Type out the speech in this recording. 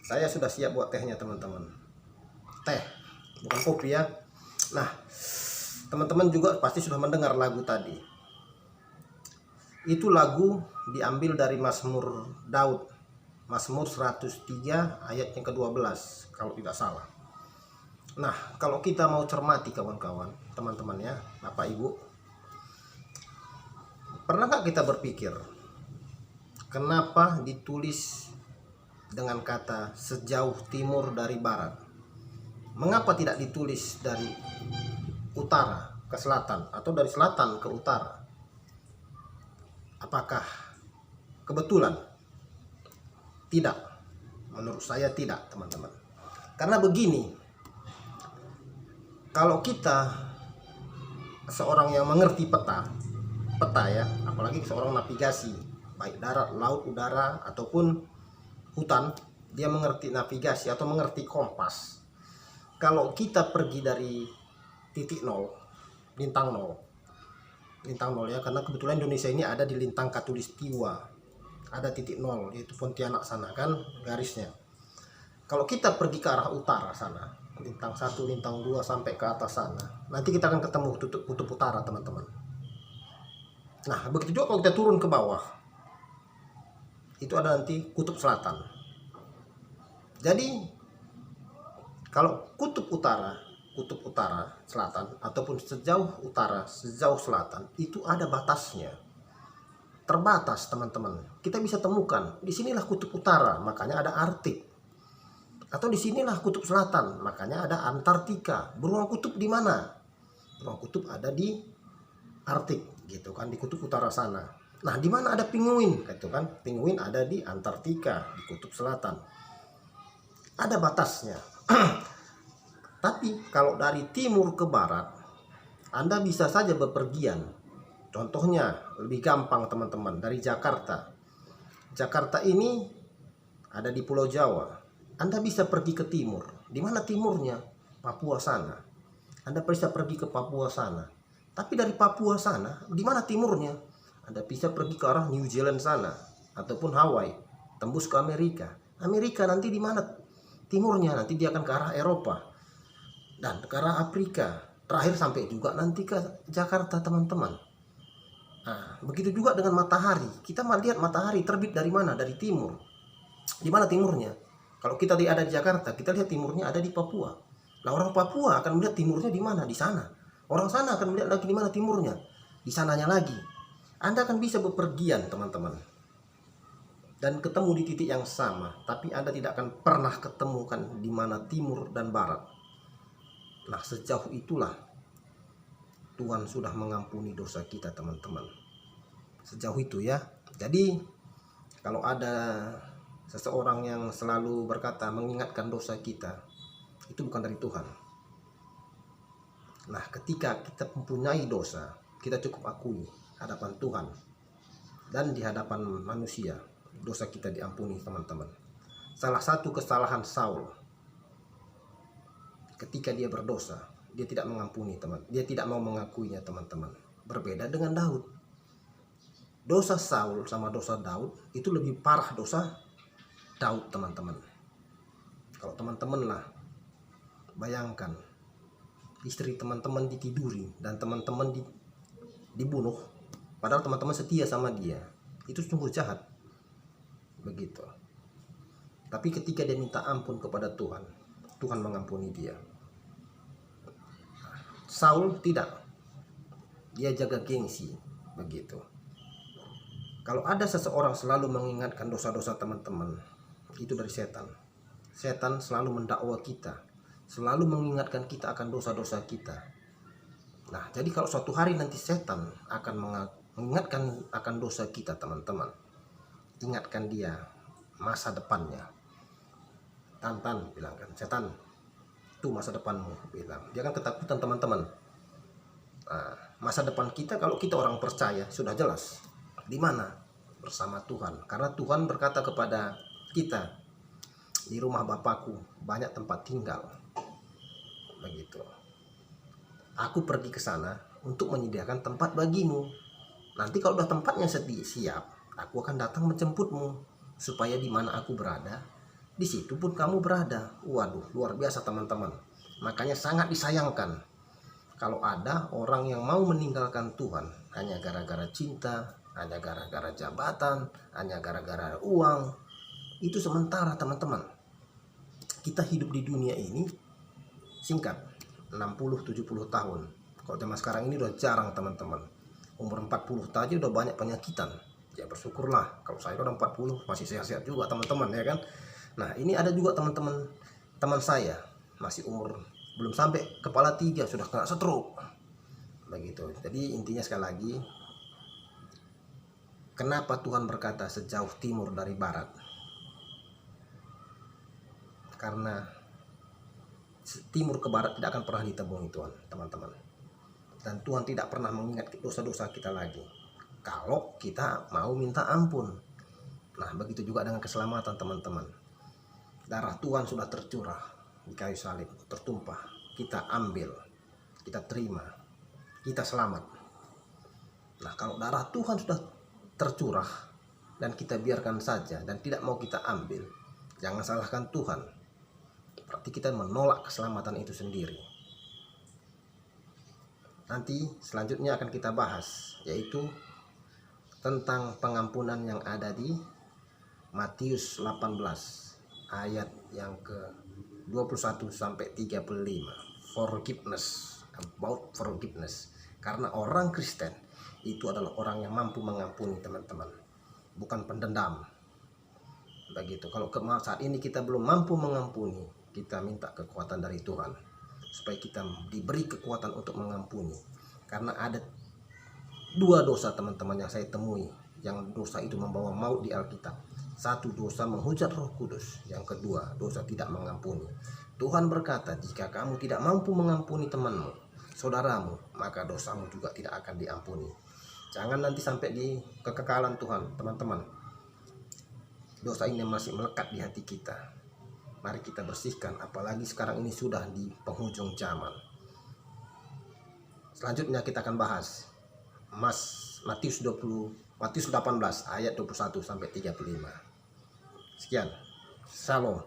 Saya sudah siap buat tehnya teman-teman. Teh, bukan kopi ya. Nah, teman-teman juga pasti sudah mendengar lagu tadi. Itu lagu diambil dari Mazmur Daud, Mazmur 103 ayat yang ke-12 kalau tidak salah. Nah, kalau kita mau cermati kawan-kawan, teman-teman ya, Bapak Ibu, pernah nggak kita berpikir kenapa ditulis dengan kata sejauh timur dari barat? Mengapa tidak ditulis dari utara ke selatan atau dari selatan ke utara? Apakah kebetulan? Tidak. Menurut saya tidak, teman-teman. Karena begini, kalau kita seorang yang mengerti peta ya, apalagi seorang navigasi, baik darat, laut, udara, ataupun hutan, dia mengerti navigasi atau mengerti kompas. Kalau kita pergi dari titik nol, lintang nol ya, karena kebetulan Indonesia ini ada di lintang Katulistiwa, ada titik nol, yaitu Pontianak sana kan garisnya. Kalau kita pergi ke arah utara sana, lintang 1, lintang 2 sampai ke atas sana, nanti kita akan ketemu kutub utara, teman-teman. Nah, begitu juga kalau kita turun ke bawah, itu ada nanti kutub selatan. Jadi kalau kutub utara, selatan, ataupun sejauh utara, sejauh selatan, itu ada batasnya. Terbatas, teman-teman. Kita bisa temukan, disinilah kutub utara, makanya ada Arktik. Atau disinilah kutub selatan, makanya ada Antartika. Beruang kutub di mana? Beruang kutub ada di Arktik, gitu kan, di kutub utara sana. Nah, di mana ada penguin, gitu kan? Penguin ada di Antartika, di kutub selatan. Ada batasnya. Tapi kalau dari timur ke barat, Anda bisa saja bepergian. Contohnya lebih gampang, teman-teman, dari Jakarta. Jakarta ini ada di Pulau Jawa. Anda bisa pergi ke timur. Di mana timurnya? Papua sana. Anda bisa pergi ke Papua sana. Tapi dari Papua sana, di mana timurnya? Anda bisa pergi ke arah New Zealand sana ataupun Hawaii, tembus ke Amerika. Amerika nanti di mana timurnya? Nanti dia akan ke arah Eropa dan ke arah Afrika. Terakhir sampai juga nanti ke Jakarta, teman-teman. Nah, begitu juga dengan matahari. Kita melihat matahari terbit dari mana? Dari timur. Di mana timurnya? Kalau kita ada di Jakarta, kita lihat timurnya ada di Papua. Nah, orang Papua akan melihat timurnya di mana? Di sana. Orang sana akan melihat lagi di mana timurnya? Di sananya lagi. Anda akan bisa bepergian, teman-teman, dan ketemu di titik yang sama, tapi Anda tidak akan pernah ketemukan di mana timur dan barat. Nah, sejauh itulah Tuhan sudah mengampuni dosa kita, teman-teman. Sejauh itu ya. Jadi kalau ada seseorang yang selalu berkata mengingatkan dosa kita, itu bukan dari Tuhan. Nah, ketika kita mempunyai dosa, kita cukup akui hadapan Tuhan dan di hadapan manusia, dosa kita diampuni, teman-teman. Salah satu kesalahan Saul, ketika dia berdosa, dia tidak mengampuni, teman. Dia tidak mau mengakuinya, teman-teman. Berbeda dengan Daud. Dosa Saul sama dosa Daud itu lebih parah dosa Daud, teman-teman. Kalau teman-teman lah bayangkan istri teman-teman ditiduri dan teman-teman dibunuh, padahal teman-teman setia sama dia, itu sungguh jahat. Begitu. Tapi ketika dia minta ampun kepada Tuhan, Tuhan mengampuni dia. Saul tidak. Dia jaga gengsi. Begitu. Kalau ada seseorang selalu mengingatkan dosa-dosa teman-teman, itu dari setan. Setan selalu mendakwa kita, selalu mengingatkan kita akan dosa-dosa kita. Nah, jadi kalau suatu hari nanti setan akan mengingatkan akan dosa kita, teman-teman, ingatkan dia masa depannya. Tan, bilang kan, setan, itu masa depanmu, bilang. Dia kan ketakutan, teman-teman. Nah, masa depan kita kalau kita orang percaya sudah jelas. Di mana? Bersama Tuhan. Karena Tuhan berkata kepada kita, di rumah Bapakku banyak tempat tinggal. Begitu. Aku pergi ke sana untuk menyediakan tempat bagimu. Nanti kalau udah tempatnya siap, aku akan datang menjemputmu, supaya di mana aku berada, di situ pun kamu berada. Waduh, luar biasa teman-teman. Makanya sangat disayangkan kalau ada orang yang mau meninggalkan Tuhan hanya gara-gara cinta, hanya gara-gara jabatan, hanya gara-gara uang. Itu sementara teman-teman. Kita hidup di dunia ini singkat, 60-70 tahun. Kalau zaman sekarang ini udah jarang teman-teman. Umur 40 aja udah banyak penyakitan. Ya bersyukurlah, kalau saya udah 40 masih sehat-sehat juga teman-teman ya kan. Nah ini ada juga teman-teman, teman saya masih umur belum sampai kepala 3 sudah kena stroke begitu. Jadi intinya sekali lagi, kenapa Tuhan berkata sejauh timur dari barat? Karena timur ke barat tidak akan pernah ditemui Tuhan, teman-teman. Dan Tuhan tidak pernah mengingat dosa-dosa kita lagi kalau kita mau minta ampun. Nah begitu juga dengan keselamatan teman-teman. Darah Tuhan sudah tercurah di kayu salib, tertumpah. Kita ambil, kita terima, kita selamat. Nah kalau darah Tuhan sudah tercurah dan kita biarkan saja dan tidak mau kita ambil, jangan salahkan Tuhan. Berarti kita menolak keselamatan itu sendiri. Nanti selanjutnya akan kita bahas, yaitu tentang pengampunan yang ada di Matius 18 ayat yang ke 21 sampai 35. Forgiveness, about forgiveness. Karena orang Kristen itu adalah orang yang mampu mengampuni teman-teman, bukan pendendam. Begitu. Kalau saat ini kita belum mampu mengampuni, kita minta kekuatan dari Tuhan supaya kita diberi kekuatan untuk mengampuni. Karena ada 2 dosa teman-teman yang saya temui, yang dosa itu membawa maut di Alkitab. 1, dosa menghujat Roh Kudus. Yang kedua, dosa tidak mengampuni. Tuhan berkata, jika kamu tidak mampu mengampuni temanmu, saudaramu, maka dosamu juga tidak akan diampuni. Jangan nanti sampai di kekekalan Tuhan, teman-teman. Dosa ini masih melekat di hati kita. Mari kita bersihkan, apalagi sekarang ini sudah di penghujung zaman. Selanjutnya kita akan bahas Matius 18 ayat 21 sampai 35. Sekian. Shalom.